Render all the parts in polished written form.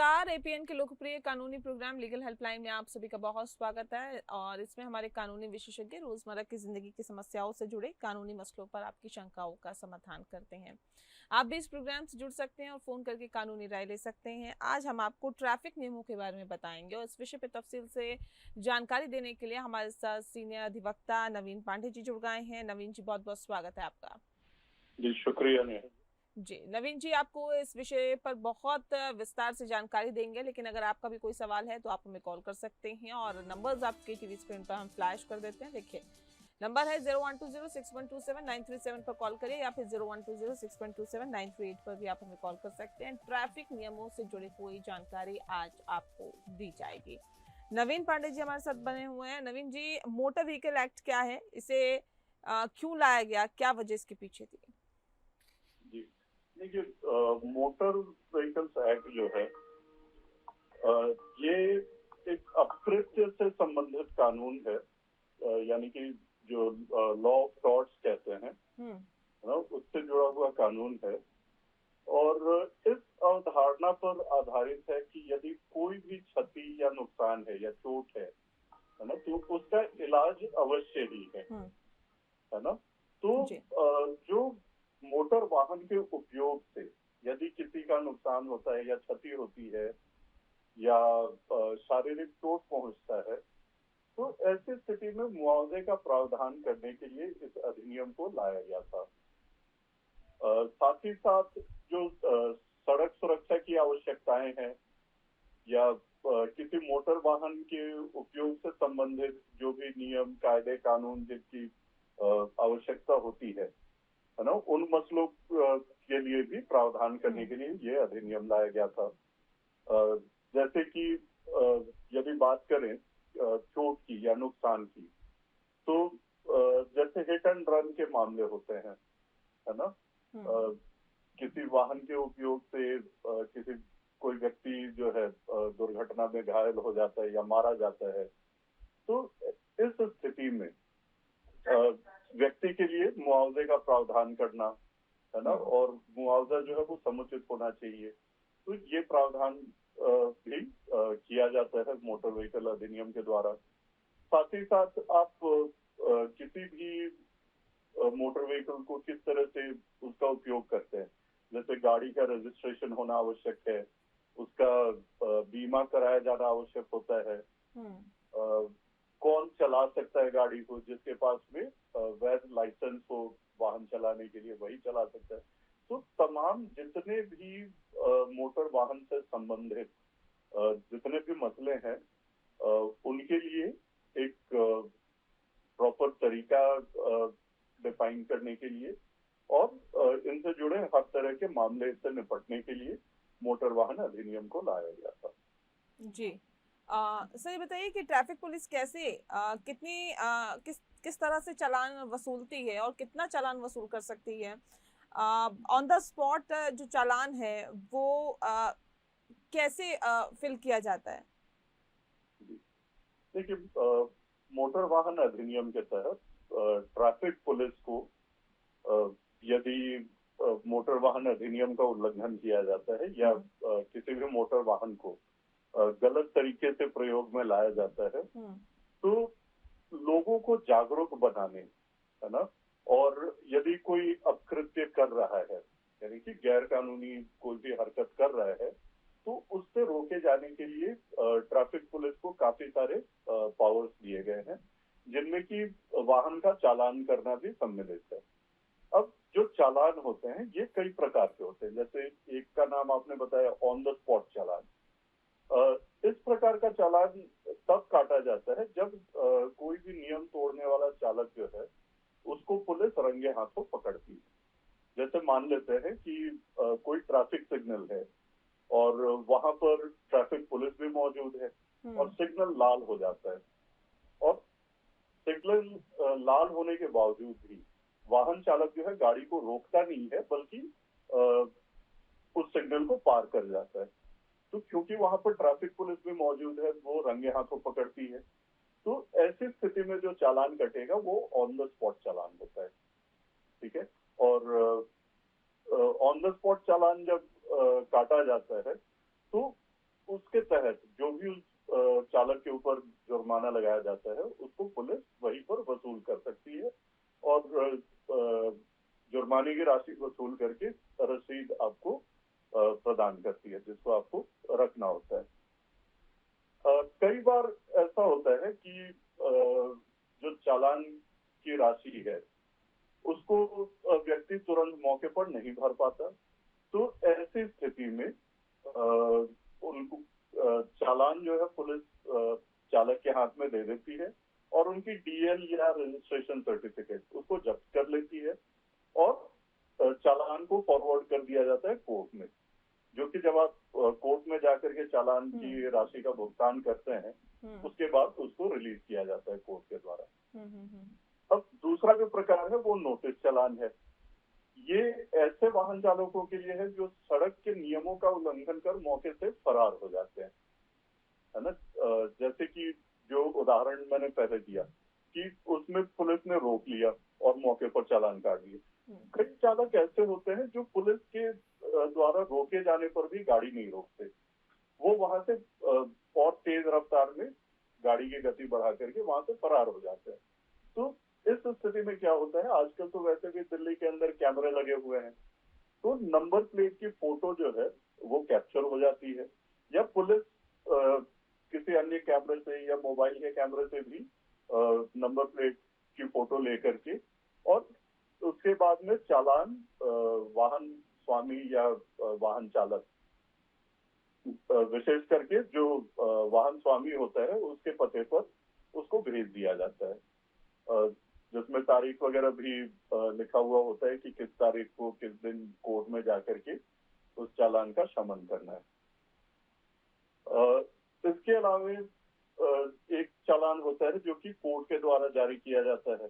नमस्कार। एपीएन के लोकप्रिय कानूनी प्रोग्राम लीगल हेल्पलाइन में आप सभी का बहुत स्वागत है और इसमें हमारे कानूनी विशेषज्ञ रोजमर्रा की जिंदगी की समस्याओं से जुड़े कानूनी मसलों पर आपकी शंकाओं का समाधान करते हैं। आप भी इस प्रोग्राम से जुड़ सकते हैं और फोन करके कानूनी राय ले सकते हैं। आज हम आपको ट्रैफिक नियमों के बारे में बताएंगे और इस विषय पर तफसील से जानकारी देने के लिए हमारे साथ सीनियर अधिवक्ता नवीन पांडे जी जुड़ गए हैं। नवीन जी, बहुत बहुत स्वागत है आपका। जी शुक्रिया नेहा। जी नवीन जी, आपको इस विषय पर बहुत विस्तार से जानकारी देंगे, लेकिन अगर आपका भी कोई सवाल है तो आप हमें कॉल कर सकते हैं और नंबर्स आपके टीवी स्क्रीन पर हम फ्लैश कर देते हैं। देखिए, नंबर है 01206127 पर कॉल करिए या फिर 01206127 पर भी आप हमें कॉल कर सकते हैं। ट्रैफिक नियमों से जुड़ी कोई जानकारी आज आपको दी जाएगी। नवीन पांडे जी हमारे साथ बने हुए हैं। नवीन जी, मोटर व्हीकल एक्ट क्या है, इसे क्यों लाया गया, क्या वजह इसके पीछे थी? जी देखिए, मोटर व्हीकल्स एक्ट जो है ये एक अपकृत्य से संबंधित कानून है। यानी कि जो लॉ ऑफ टॉर्ट्स कहते हैं ना, उससे जुड़ा हुआ कानून है। और इस अवधारणा पर आधारित है कि यदि कोई भी क्षति या नुकसान है या चोट है ना, तो उसका इलाज अवश्य ही है ना। तो जी। जो मोटर वाहन के उपयोग से यदि किसी का नुकसान होता है या क्षति होती है या शारीरिक चोट पहुंचता है, तो ऐसी स्थिति में मुआवजे का प्रावधान करने के लिए इस अधिनियम को लाया गया था। साथ ही साथ जो सड़क सुरक्षा की आवश्यकताएं हैं या किसी मोटर वाहन के उपयोग से संबंधित जो भी नियम कायदे कानून जिनकी आवश्यकता होती है ना, उन मसलों के लिए भी प्रावधान करने के लिए ये अधिनियम लाया गया था। जैसे कि यदि बात करें चोट की या नुकसान की, तो जैसे हिट एंड रन के मामले होते हैं, है ना। किसी वाहन के उपयोग से किसी कोई व्यक्ति जो है दुर्घटना में घायल हो जाता है या मारा जाता है, तो इस स्थिति में व्यक्ति के लिए मुआवजे का प्रावधान करना, है ना, और मुआवजा जो है वो समुचित होना चाहिए। तो ये प्रावधान भी किया जाता है मोटर व्हीकल अधिनियम के द्वारा। साथ ही साथ आप किसी भी मोटर व्हीकल को किस तरह से उसका उपयोग करते हैं, जैसे गाड़ी का रजिस्ट्रेशन होना आवश्यक है, उसका बीमा कराया जाना आवश्यक होता है। कौन चला सकता है गाड़ी को, जिसके पास में वैध लाइसेंस हो वाहन चलाने के लिए वही चला सकता है। तो तमाम जितने भी मोटर वाहन से संबंधित जितने भी मसले हैं उनके लिए एक प्रॉपर तरीका डिफाइन करने के लिए और इनसे जुड़े हर तरह के मामले से निपटने के लिए मोटर वाहन अधिनियम को लाया गया था। जी। सर, ये बताइए कि ट्रैफिक पुलिस कैसे कितनी किस तरह से चालान वसूलती है और कितना चालान वसूल कर सकती है? ऑन द स्पॉट जो चालान है वो कैसे फिल किया जाता है? देखिए, मोटर वाहन अधिनियम के तहत ट्रैफिक पुलिस को यदि मोटर वाहन अधिनियम का उल्लंघन किया जाता है या किसी भी मोटर वाहन को गलत तरीके से प्रयोग में लाया जाता है, तो लोगों को जागरूक बनाने, है ना, और यदि कोई अपकृत्य कर रहा है यानी कि गैर कानूनी कोई भी हरकत कर रहा है, तो उससे रोके जाने के लिए ट्रैफिक पुलिस को काफी सारे पावर्स दिए गए हैं, जिनमें कि वाहन का चालान करना भी सम्मिलित है। अब जो चालान होते हैं ये कई प्रकार के होते हैं। जैसे एक का नाम आपने बताया ऑन द स्पॉट चालान। इस प्रकार का चालान तब काटा जाता है जब कोई भी नियम तोड़ने वाला चालक जो है उसको पुलिस रंगे हाथों पकड़ती है। जैसे मान लेते हैं कि कोई ट्रैफिक सिग्नल है और वहां पर ट्रैफिक पुलिस भी मौजूद है और सिग्नल लाल हो जाता है, और सिग्नल लाल होने के बावजूद भी वाहन चालक जो है गाड़ी को रोकता नहीं है, बल्कि उस सिग्नल को पार कर जाता है। तो क्योंकि वहां पर ट्रैफिक पुलिस भी मौजूद है, वो रंगे हाथों पकड़ती है। तो ऐसी स्थिति में जो चालान कटेगा वो ऑन द स्पॉट चालान होता है। ठीक है। और ऑन द स्पॉट चालान जब काटा जाता है तो उसके तहत जो भी उस चालक के ऊपर जुर्माना लगाया जाता है उसको पुलिस वहीं पर वसूल कर सकती है और जुर्माने की राशि वसूल करके रसीद आपको प्रदान करती है, जिसको आपको रखना होता है। कई बार ऐसा होता है कि जो चालान की राशि है उसको व्यक्ति तुरंत मौके पर नहीं भर पाता, तो ऐसी स्थिति में उनको चालान जो है पुलिस चालक के हाथ में दे देती है और उनकी डीएल या रजिस्ट्रेशन सर्टिफिकेट उसको जब्त कर लेती है और चालान को फॉरवर्ड कर दिया जाता है कोर्ट में, जो कि जब आप कोर्ट में जाकर के चालान की राशि का भुगतान करते हैं उसके बाद उसको रिलीज किया जाता है कोर्ट के द्वारा। अब दूसरा जो प्रकार है वो नोटिस चालान है। ये ऐसे वाहन चालकों के लिए है जो सड़क के नियमों का उल्लंघन कर मौके से फरार हो जाते हैं, है ना। जैसे कि जो उदाहरण मैंने पहले दिया कि उसमें पुलिस ने रोक लिया और मौके पर चालान काट दिए। कई चालक ऐसे होते हैं जो पुलिस के द्वारा रोके जाने पर भी गाड़ी नहीं रोकते, वो वहां से और तेज रफ्तार में गाड़ी की गति बढ़ा करके वहां से फरार हो जाते हैं। तो इस स्थिति में क्या होता है, आजकल तो वैसे भी दिल्ली के अंदर कैमरे लगे हुए हैं, तो नंबर प्लेट की फोटो जो है वो कैप्चर हो जाती है या पुलिस किसी अन्य कैमरे से या मोबाइल के कैमरे से भी नंबर प्लेट की फोटो लेकर के और उसके बाद में चालान वाहन स्वामी या वाहन चालक, विशेष करके जो वाहन स्वामी होता है उसके पते पर उसको भेज दिया जाता है, जिसमें तारीख वगैरह भी लिखा हुआ होता है कि किस तारीख को किस दिन कोर्ट में जाकर के उस चालान का शमन करना है। इसके अलावा एक चालान होता है जो कि कोर्ट के द्वारा जारी किया जाता है,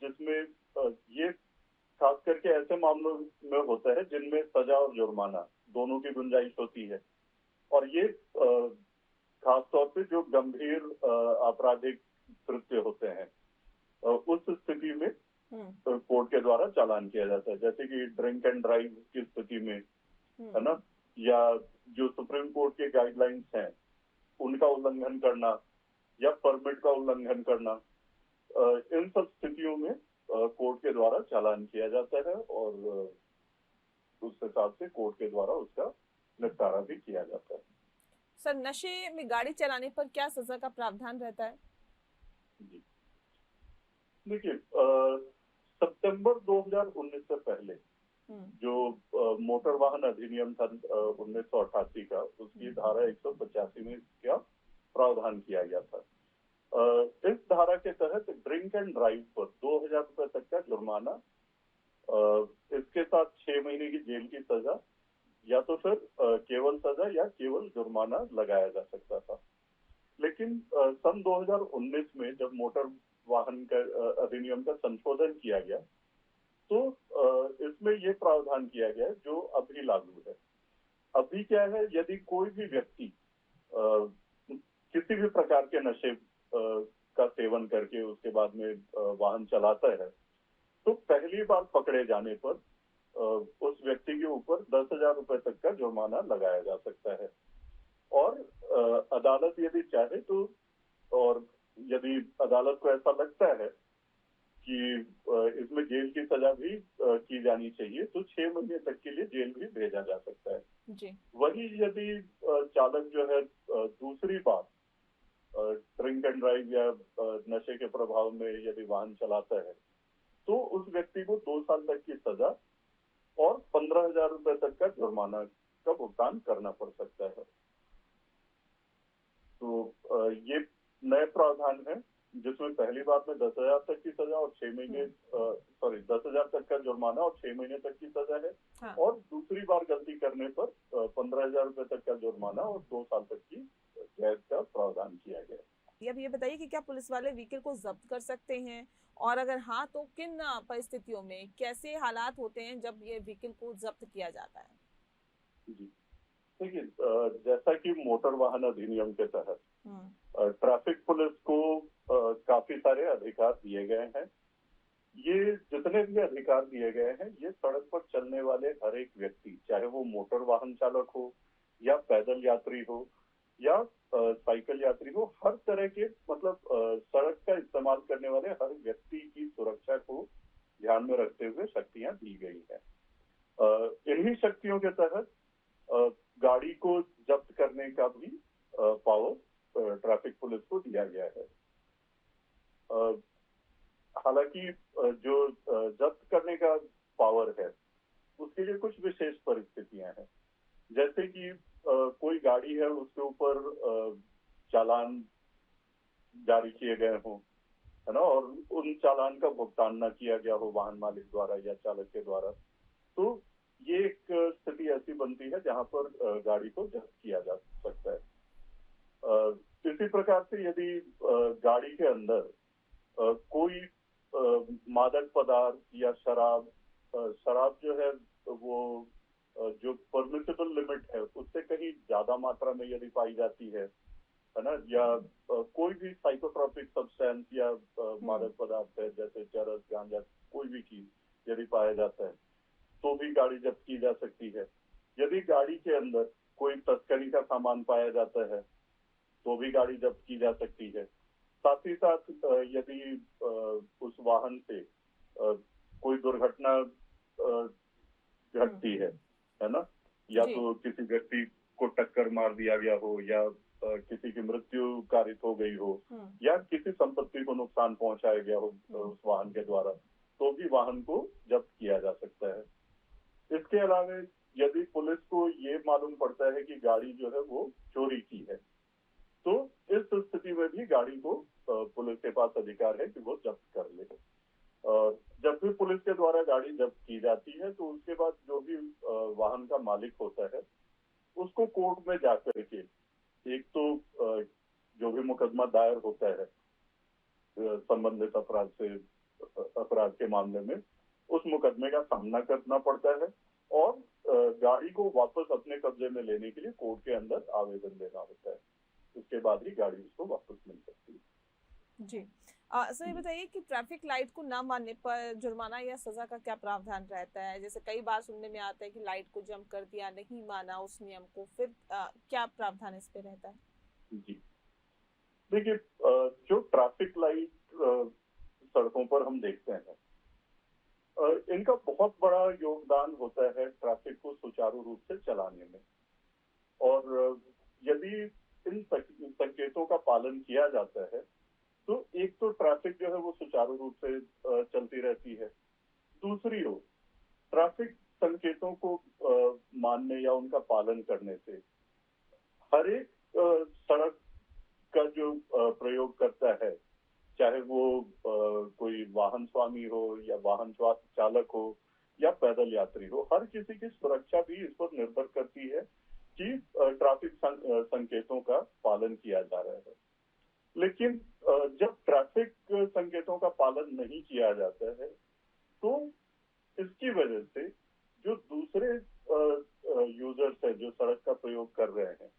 जिसमें ये खास करके ऐसे मामलों में होता है जिनमें सजा और जुर्माना दोनों की गुंजाइश होती है और ये खास तौर पे जो गंभीर आपराधिक कृत्य होते हैं उस स्थिति में कोर्ट के द्वारा चालान किया जाता है, जैसे कि ड्रिंक एंड ड्राइव की स्थिति में, है ना, या जो सुप्रीम कोर्ट के गाइडलाइंस हैं उनका उल्लंघन करना या परमिट का उल्लंघन करना, इन सब स्थितियों में कोर्ट के द्वारा चालान किया जाता है और उस हिसाब से कोर्ट के द्वारा उसका निपटारा भी किया जाता है। सर, नशे में गाड़ी चलाने पर क्या सजा का प्रावधान रहता है? जी देखिए, सितंबर 2019 से पहले जो मोटर वाहन अधिनियम था 1988 का, उसकी धारा 185 में इसका प्रावधान किया गया था। इस धारा के तहत ड्रिंक एंड ड्राइव पर 2000 रुपए तक का जुर्माना, इसके साथ 6 महीने की जेल की सजा या तो फिर केवल सजा या केवल जुर्माना लगाया जा सकता था। लेकिन सन 2019 में जब मोटर वाहन का अधिनियम का संशोधन किया गया तो इसमें ये प्रावधान किया गया है जो अभी लागू है। अभी क्या है, यदि कोई भी व्यक्ति किसी भी प्रकार के नशे का सेवन करके उसके बाद में वाहन चलाता है तो पहली बार पकड़े जाने पर उस व्यक्ति के ऊपर 10,000 रुपए तक का जुर्माना लगाया जा सकता है और अदालत यदि चाहे तो, और यदि अदालत को ऐसा लगता है कि इसमें जेल की सजा भी की जानी चाहिए तो 6 महीने तक के लिए जेल भी भेजा जा सकता है जी। वही यदि चालक जो है दूसरी बार ड्रिंक एंड ड्राइव या नशे के प्रभाव में यदि वाहन चलाता है तो उस व्यक्ति को 2 साल तक की सजा और 15,000 रुपए तक का जुर्माना का भुगतान करना पड़ सकता है। तो ये नए प्रावधान है जिसमें पहली बार में 10,000 तक की सजा और 6 महीने 10,000 तक का जुर्माना और 6 महीने तक की सजा है। हाँ। और दूसरी बार गलती करने पर 15,000 रुपए तक का जुर्माना और 2 साल तक की कैद का प्रावधान किया गया है। अब ये बताइए कि क्या पुलिस वाले व्हीकल को जब्त कर सकते हैं और अगर हाँ तो किन परिस्थितियों में, कैसे हालात होते हैं जब ये व्हीकल को जब्त किया जाता है? जी देखिए, जैसा कि मोटर वाहन अधिनियम के तहत ट्रैफिक पुलिस को काफी सारे अधिकार दिए गए हैं। ये जितने भी अधिकार दिए गए हैं ये सड़क पर चलने वाले हर एक व्यक्ति, चाहे वो मोटर वाहन चालक हो या पैदल यात्री हो या साइकिल यात्री हो, हर तरह के मतलब सड़क का इस्तेमाल करने वाले हर व्यक्ति की सुरक्षा को ध्यान में रखते हुए शक्तियां दी गई है। इन्हीं शक्तियों के तहत गाड़ी को जब्त करने का भी पावर ट्रैफिक पुलिस को दिया गया है। हालांकि जो जब्त करने का पावर है उसके लिए कुछ विशेष परिस्थितियां हैं। जैसे कि कोई गाड़ी है, उसके ऊपर चालान जारी किए गए हों, है ना, और उन चालान का भुगतान न किया गया हो वाहन मालिक द्वारा या चालक के द्वारा, तो ये एक स्थिति ऐसी बनती है जहां पर गाड़ी को जब्त किया जा सकता है। इसी प्रकार से यदि गाड़ी के अंदर कोई मादक पदार्थ या शराब जो है वो जो परमिसिबल लिमिट है उससे कहीं ज्यादा मात्रा में यदि पाई जाती है ना, या कोई भी साइकोट्रोपिक सब्सटेंस या मादक पदार्थ है जैसे चरस, गांजा, कोई भी चीज यदि पाया जाता है तो भी गाड़ी जब्त की जा सकती है। यदि गाड़ी के अंदर कोई तस्करी का सामान पाया जाता है तो भी गाड़ी जब्त की जा सकती है। साथ ही साथ यदि उस वाहन से कोई दुर्घटना घटती है ना, या तो किसी व्यक्ति को टक्कर मार दिया गया हो या किसी की मृत्यु कारित हो गई हो या किसी संपत्ति को नुकसान पहुंचाया गया हो उस वाहन के द्वारा, तो भी वाहन को जब्त किया जा सकता है। इसके अलावा यदि पुलिस को ये मालूम पड़ता है कि गाड़ी जो है वो चोरी की है, तो इस स्थिति में भी गाड़ी को पुलिस के पास अधिकार है कि वो जब्त कर ले। जब भी पुलिस के द्वारा गाड़ी जब्त की जाती है तो उसके बाद जो भी वाहन का मालिक होता है उसको कोर्ट में जाकर के एक तो जो भी मुकदमा दायर होता है संबंधित अपराध के मामले में, उस मुकदमे का सामना करना पड़ता है और गाड़ी को वापस अपने कब्जे में लेने के लिए कोर्ट के अंदर आवेदन देना होता है। उसके बाद ही गाड़ी उसको वापस मिल सकती है। जी। सर ये बताइए कि ट्रैफिक लाइट को ना मानने पर जुर्माना या सजा का क्या प्रावधान रहता है? जैसे कई बार सुनने में आता है कि लाइट को जंप कर दिया, नहीं माना उस नियम को, फिर क्या प्रावधान इस पे रहता है? जी, देखिए, जो ट्रैफिक लाइट सड़कों पर हम देखते हैं, इनका बहुत बड़ा योगदान होता है ट्रैफिक को सुचारू रूप से चलाने में। और यदि इन संकेतों का पालन किया जाता है तो एक तो ट्रैफिक जो है वो सुचारू रूप से चलती रहती है। दूसरी ओर ट्रैफिक संकेतों को मानने या उनका पालन करने से हर एक सड़क का जो प्रयोग करता है, चाहे वो कोई वाहन स्वामी हो या वाहन चालक हो या पैदल यात्री हो, हर किसी की सुरक्षा भी इस पर निर्भर करती है कि ट्रैफिक संकेतों का पालन किया जा रहा है। लेकिन जब ट्रैफिक संकेतों का पालन नहीं किया जाता है तो इसकी वजह से जो दूसरे यूजर्स है जो सड़क का प्रयोग कर रहे हैं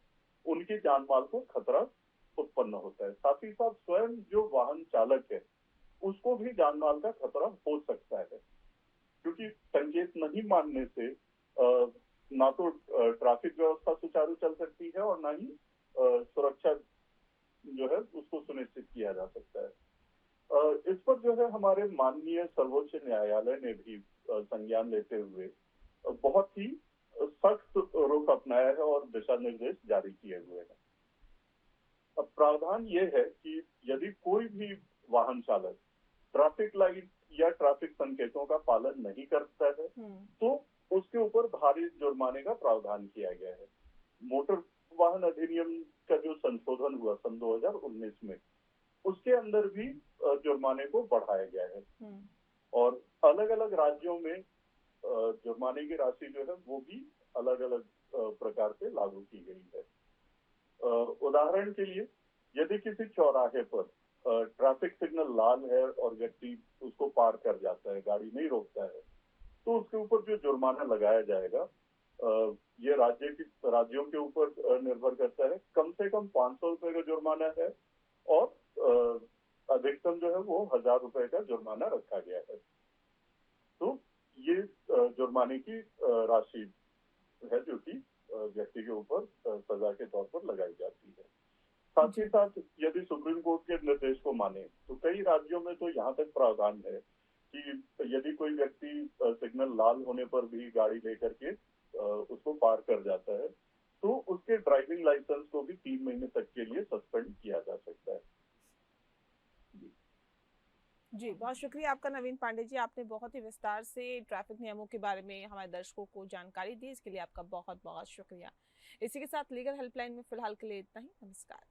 उनकी जान माल को खतरा उत्पन्न होता है। साथ ही साथ स्वयं जो वाहन चालक है उसको भी जान माल का खतरा हो सकता है, क्योंकि संकेत नहीं मानने से ना तो ट्रैफिक व्यवस्था सुचारू चल सकती है और ना ही सुरक्षा जो है उसको सुनिश्चित किया जा सकता है। इस पर जो है हमारे माननीय सर्वोच्च न्यायालय ने भी संज्ञान लेते हुए बहुत ही सख्त रुख अपनाया है और दिशा निर्देश जारी किए हुए हैं। अब प्रावधान ये है कि यदि कोई भी वाहन चालक ट्रैफिक लाइट या ट्रैफिक संकेतों का पालन नहीं करता है तो उसके ऊपर भारी जुर्माने का प्रावधान किया गया है। मोटर वाहन अधिनियम का जो संशोधन हुआ सन 2019 में, उसके अंदर भी जुर्माने को बढ़ाया गया है और अलग अलग राज्यों में जुर्माने की राशि जो है वो भी अलग अलग प्रकार से लागू की गई है। उदाहरण के लिए यदि किसी चौराहे पर ट्रैफिक सिग्नल लाल है और व्यक्ति उसको पार कर जाता है, गाड़ी नहीं रोकता है, तो उसके ऊपर जो जुर्माना लगाया जाएगा ये राज्यों के ऊपर निर्भर करता है। कम से कम 500 रुपए का जुर्माना है और अधिकतम जो है वो 1000 रुपए का जुर्माना रखा गया है। तो ये जुर्माने की राशि है जो कि व्यक्ति के ऊपर सजा के तौर पर लगाई जाती है। साथ ही साथ यदि सुप्रीम कोर्ट के निर्देश को माने तो कई राज्यों में तो यहाँ तक प्रावधान है कि यदि कोई व्यक्ति सिग्नल लाल होने पर भी गाड़ी लेकर के उसको पार कर जाता है तो उसके ड्राइविंग लाइसेंस को भी 3 महीने तक के लिए सस्पेंड किया जा सकता है। जी, बहुत शुक्रिया आपका नवीन पांडे जी। आपने बहुत ही विस्तार से ट्रैफिक नियमों के बारे में हमारे दर्शकों को जानकारी दी, इसके लिए आपका बहुत बहुत शुक्रिया। इसी के साथ लीगल हेल्पलाइन में फिलहाल के लिए इतना ही। नमस्कार।